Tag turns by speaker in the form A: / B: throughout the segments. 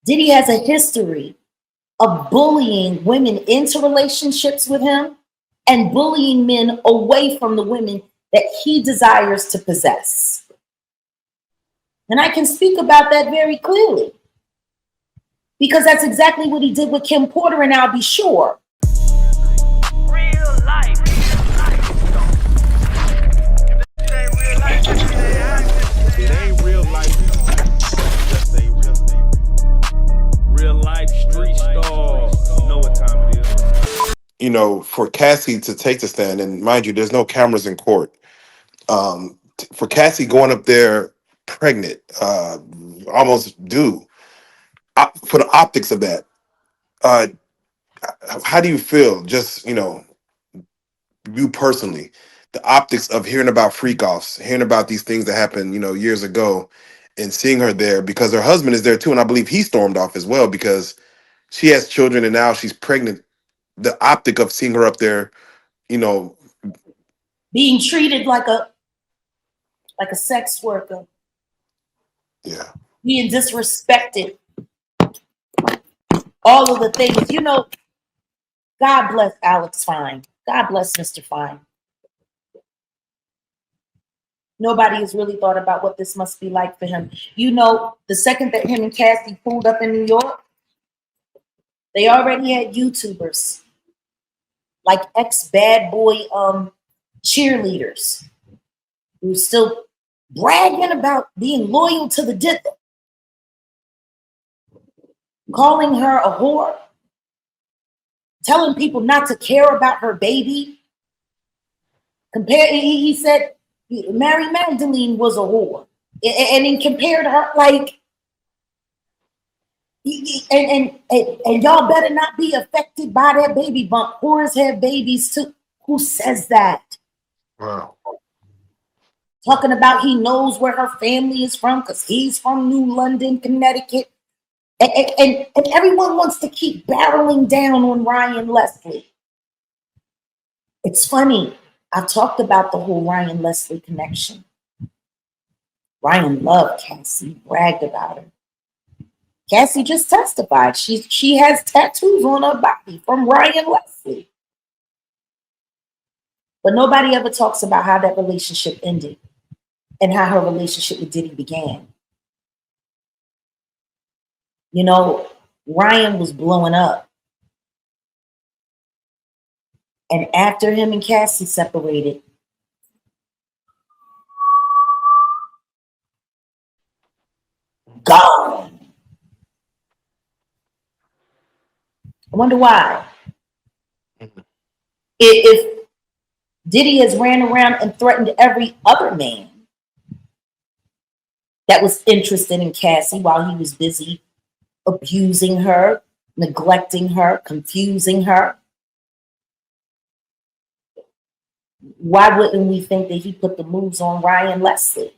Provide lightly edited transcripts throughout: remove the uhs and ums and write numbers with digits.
A: Diddy has a history of bullying women into relationships with him and bullying men away from the women that he desires to possess. And I can speak about that very clearly because that's exactly what he did with Kim Porter, and I'll be sure.
B: Real life.
C: It ain't real life. Just a real life street Starz. You know what time it is.
D: You know, for Cassie to take the stand, and mind you, there's no cameras in court. For Cassie going up there pregnant, almost due, for the optics of that, uh, how do you feel? Just, you personally, the optics of hearing about freak offs, hearing about these things that happened, years ago, and seeing her there because her husband is there too, and I believe he stormed off as well because she has children and now she's pregnant. The optic of seeing her up there,
A: being treated like a sex worker,
D: yeah,
A: being disrespected, all of the things, God bless Alex Fine. God bless Mr. Fine. Nobody has really thought about what this must be like for him. The second that him and Cassie pulled up in New York, they already had YouTubers like ex-bad boy cheerleaders who still bragging about being loyal to the Diddy, calling her a whore, telling people not to care about her baby. He said Mary Magdalene was a whore, and then compared her like, and y'all better not be affected by that baby bump. Whores have babies too. Who says that?
D: wow.
A: Talking about he knows where her family is from because he's from New London, Connecticut. And everyone wants to keep barreling down on Ryan Leslie. It's funny. I've talked about the whole Ryan Leslie connection. Ryan loved Cassie, bragged about her. Cassie just testified. She has tattoos on her body from Ryan Leslie. But nobody ever talks about how that relationship ended and how her relationship with Diddy began. Ryan was blowing up. And after him and Cassie separated, gone. I wonder why. If Diddy has ran around and threatened every other man that was interested in Cassie while he was busy abusing her, neglecting her, confusing her, why wouldn't we think that he put the moves on Ryan Leslie?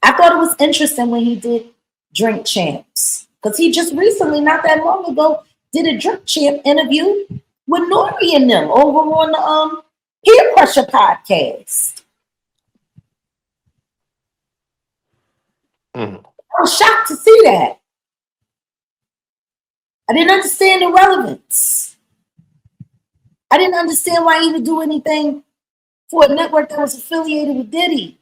A: I thought it was interesting when he did Drink Champs, because he just recently, not that long ago, did a Drink Champ interview with Nori and them over on the Peer Pressure podcast. I was shocked to see that. I didn't understand the relevance. I didn't understand why he would do anything for a network that was affiliated with Diddy.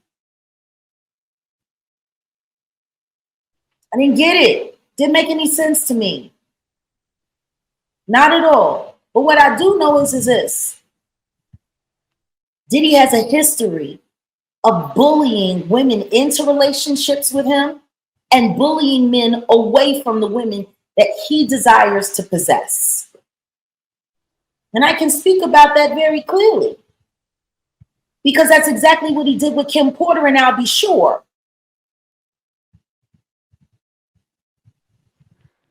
A: I didn't get it. Didn't make any sense to me. Not at all. But what I do know is this. Diddy has a history of bullying women into relationships with him and bullying men away from the women that he desires to possess. And I can speak about that very clearly because that's exactly what he did with Kim Porter, and I'll be sure.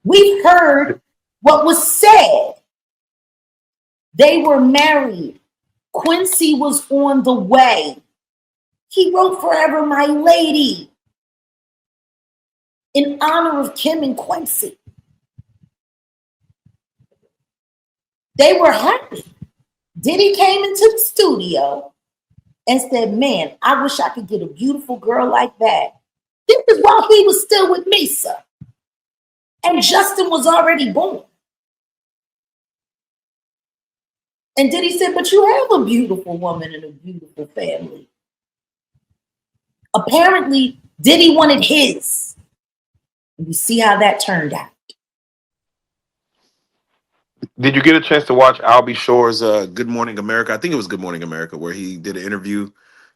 A: We've heard what was said. They were married. Quincy was on the way. He wrote Forever My Lady in honor of Kim and Quincy. They were happy. Diddy came into the studio and said, man, I wish I could get a beautiful girl like that. This is while he was still with Misa. And Justin was already born. And Diddy said, but you have a beautiful woman and a beautiful family. Apparently, Diddy wanted his. And you see how that turned out.
D: Did you get a chance to watch Albie Shore's Good Morning America? I think it was Good Morning America, where he did an interview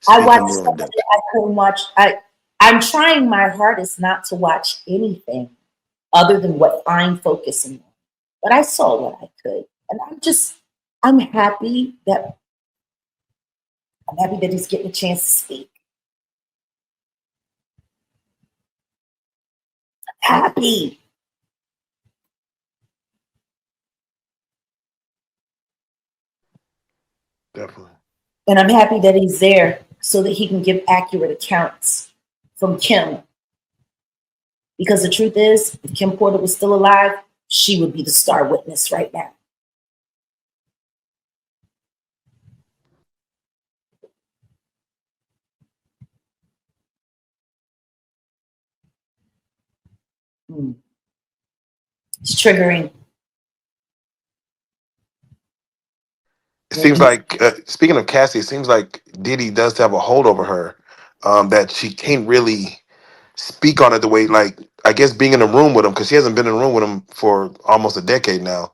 A: I
D: speaking
A: watched
D: more
A: some
D: in
A: of
D: depth.
A: it. I couldn't watch. I'm trying my hardest not to watch anything other than what I'm focusing on. But I saw what I could. And I'm happy that he's getting a chance to speak. Happy.
D: Definitely.
A: And I'm happy that he's there so that he can give accurate accounts from Kim. Because the truth is, if Kim Porter was still alive, she would be the star witness right now. It's triggering.
D: It
A: When
D: seems
A: you,
D: like, speaking of Cassie, it seems like Diddy does have a hold over her, that she can't really speak on it the way, like, I guess being in a room with him, because she hasn't been in a room with him for almost a decade now.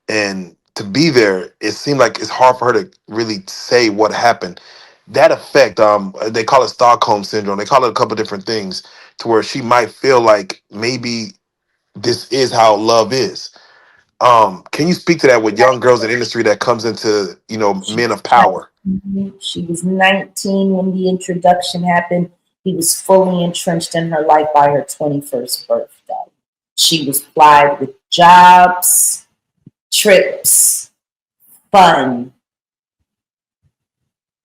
D: And to be there, it seemed like it's hard for her to really say what happened. That effect, they call it Stockholm syndrome. They call it a couple different things, to where she might feel like maybe this is how love is. Can you speak to that with young girls in the industry that comes into,
A: she,
D: men of power?
A: she was 19 when the introduction happened. He was fully entrenched in her life by her 21st birthday. She was plied with jobs, trips, fun.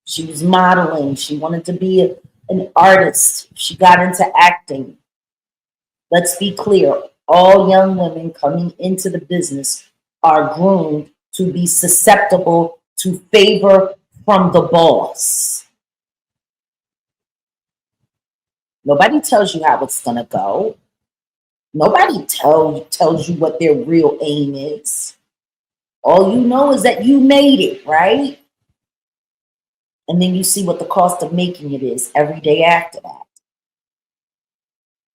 A: She was modeling. She wanted to be an artist. She got into acting. Let's be clear, all young women coming into the business are groomed to be susceptible to favor from the boss. Nobody tells you how it's going to go. Nobody tells you what their real aim is. All you know is that you made it, right? And then you see what the cost of making it is every day after that.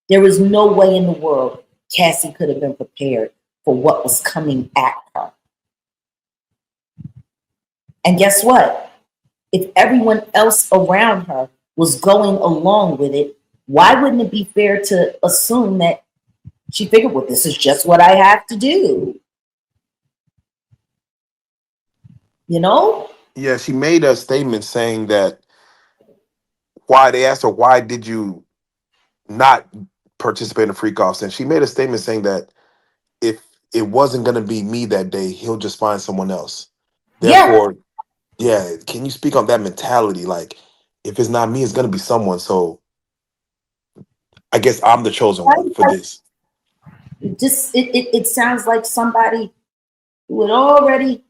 A: There is no way in the world Cassie could have been prepared for what was coming at her. And guess what? If everyone else around her was going along with it, why wouldn't it be fair to assume that she figured, well, this is just what I have to do? You know?
D: Yeah, she made a statement saying that, why they asked her, why did you not participate in freak offs? And she made a statement saying that if it wasn't going to be me that day, he'll just find someone else.
A: Yeah.
D: Therefore, yeah, can you speak on that mentality? Like, if it's not me, it's going to be someone. So I guess I'm the chosen one for this.
A: It sounds like somebody who had already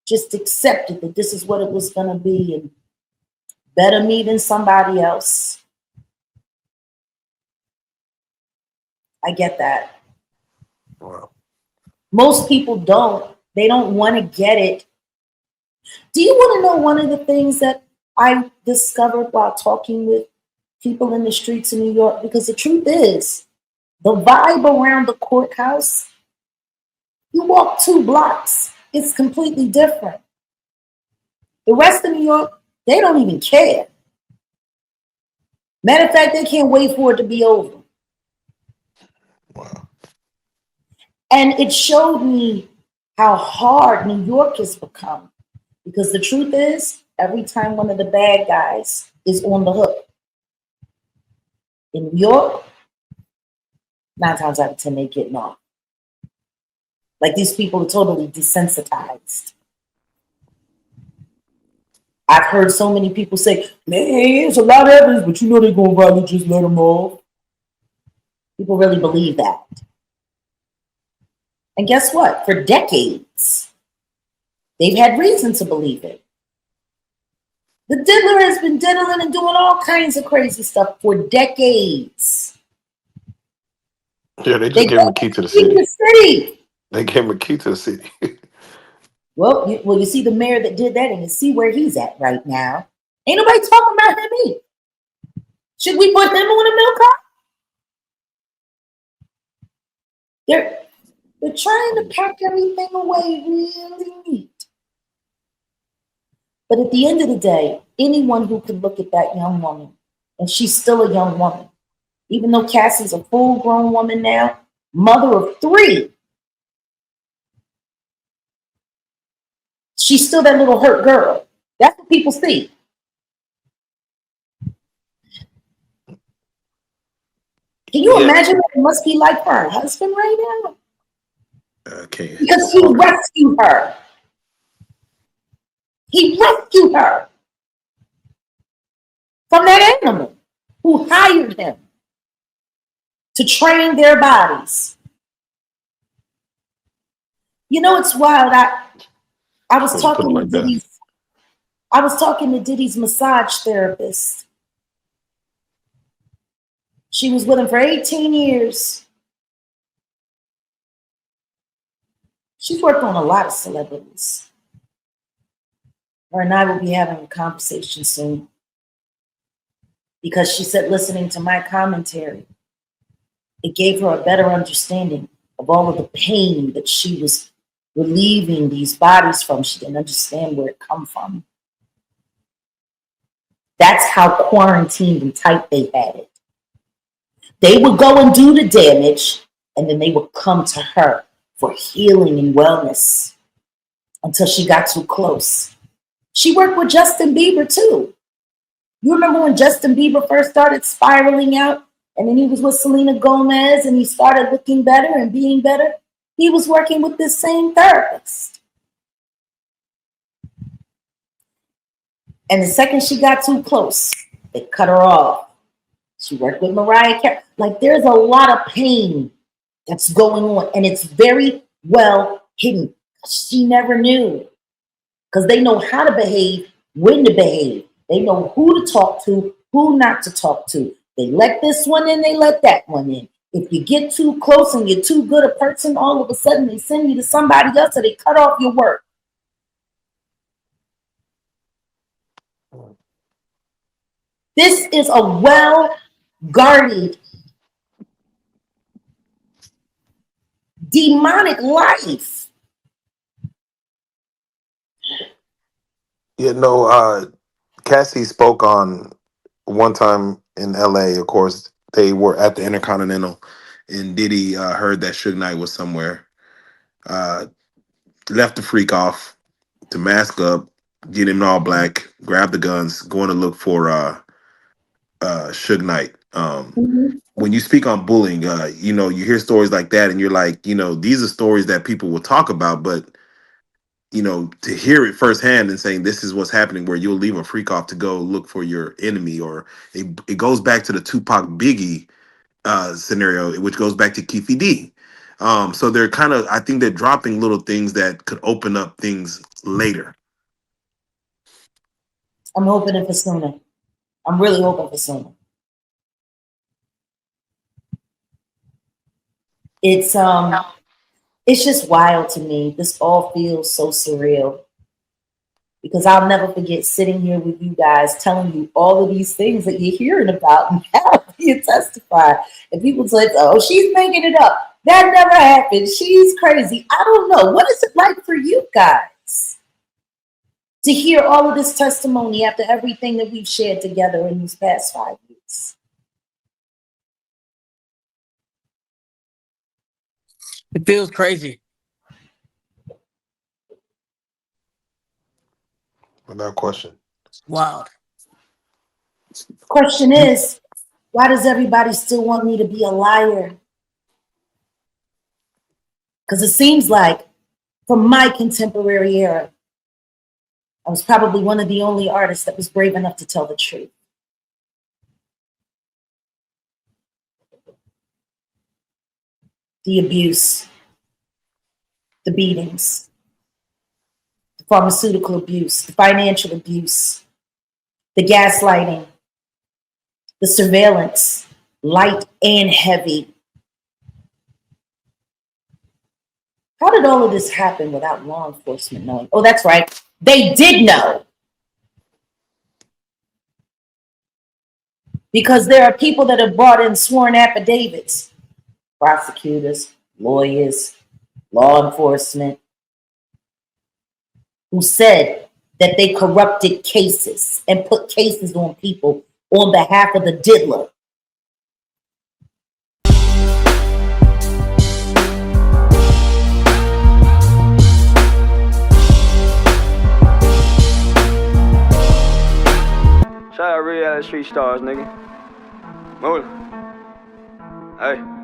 A: just accepted that this is what it was going to be, and better me than somebody else. I get that.
D: Wow.
A: Most people don't. They don't want to get it. Do you want to know one of the things that I discovered while talking with people in the streets of New York? Because the truth is, the vibe around the courthouse, you walk 2 blocks, it's completely different. The rest of New York, they don't even care. Matter of fact, they can't wait for it to be over.
D: Wow.
A: And it showed me how hard New York has become. Because the truth is, every time one of the bad guys is on the hook in New York, 9 times out of 10, they getting off. Like, these people are totally desensitized. I've heard so many people say, man, it's a lot of evidence, but you know they're going to probably just let them off. People really believe that. And guess what? For decades, they've had reason to believe it. The diddler has been diddling and doing all kinds of crazy stuff for decades.
D: Yeah, they
A: They
D: just gave him
A: gave
D: a key to the
A: him the
D: city.
A: city.
D: They gave him a key to the city.
A: Well, you see the mayor that did that, and you see where he's at right now. Ain't nobody talking about him either. Should we put him on a milk cart? They're trying to pack everything away really neat. But at the end of the day, anyone who could look at that young woman, and she's still a young woman, even though Cassie's a full-grown woman now, mother of 3, she's still that little hurt girl. That's what people see. Can you
D: Yeah,
A: imagine what it must be like for her husband right now?
D: okay.
A: Because he rescued her. He rescued her from that animal who hired him to train their bodies. You know, it's wild. I was
D: When you put it
A: talking to
D: like that.
A: Diddy's massage therapist. She was with him for 18 years. She's worked on a lot of celebrities. Her and I will be having a conversation soon. Because she said, listening to my commentary, it gave her a better understanding of all of the pain that she was relieving these bodies from. She didn't understand where it come from. That's how quarantined and tight they had it. They would go and do the damage, and then they would come to her for healing and wellness until she got too close. She worked with Justin Bieber too. You remember when Justin Bieber first started spiraling out, and then he was with Selena Gomez, and he started looking better and being better? He was working with this same therapist. And the second she got too close, they cut her off. She worked with Mariah Carey. Like, there's a lot of pain that's going on, and it's very well hidden. She never knew, because they know how to behave, when to behave. They know who to talk to, who not to talk to. They let this one in, they let that one in. If you get too close and you're too good a person, all of a sudden they send you to somebody else, or they cut off your work. This is a well-guarded, demonic life.
D: You know, Cassie spoke on one time in LA. Of course, they were at the Intercontinental, and Diddy heard that Suge Knight was somewhere. Uh, Left the freak off to mask up, get him in all black, grab the guns, going to look for Suge Knight.
A: Mhm.
D: When you speak on bullying, you know, you hear stories like that, and you're like, you know, these are stories that people will talk about, but you know, to hear it firsthand and saying this is what's happening, where you'll leave a freak off to go look for your enemy, or it goes back to the Tupac Biggie scenario, which goes back to Keefe D. So they're kind of, I think they're dropping little things that could open up things later.
A: I'm hoping for sooner. I'm really hoping for sooner. It's just wild to me. This all feels so surreal, because I'll never forget sitting here with you guys telling you all of these things that you're hearing about and how you testify. And people say, oh, she's making it up. That never happened. She's crazy. I don't know. What is it like for you guys to hear all of this testimony after everything that we've shared together in these past 5 years?
E: It feels crazy.
D: Without question.
E: Wow.
A: Question is, why does everybody still want me to be a liar? Because it seems like from my contemporary era, I was probably one of the only artists that was brave enough to tell the truth. The abuse, the beatings, the pharmaceutical abuse, the financial abuse, the gaslighting, the surveillance, light and heavy. How did all of this happen without law enforcement knowing? Oh, that's right. They did know. Because there are people that have brought in sworn affidavits, prosecutors, lawyers, law enforcement, who said that they corrupted cases and put cases on people on behalf of the diddler.
B: Shout out Reallyfe Street Starz, nigga. Move. Hey.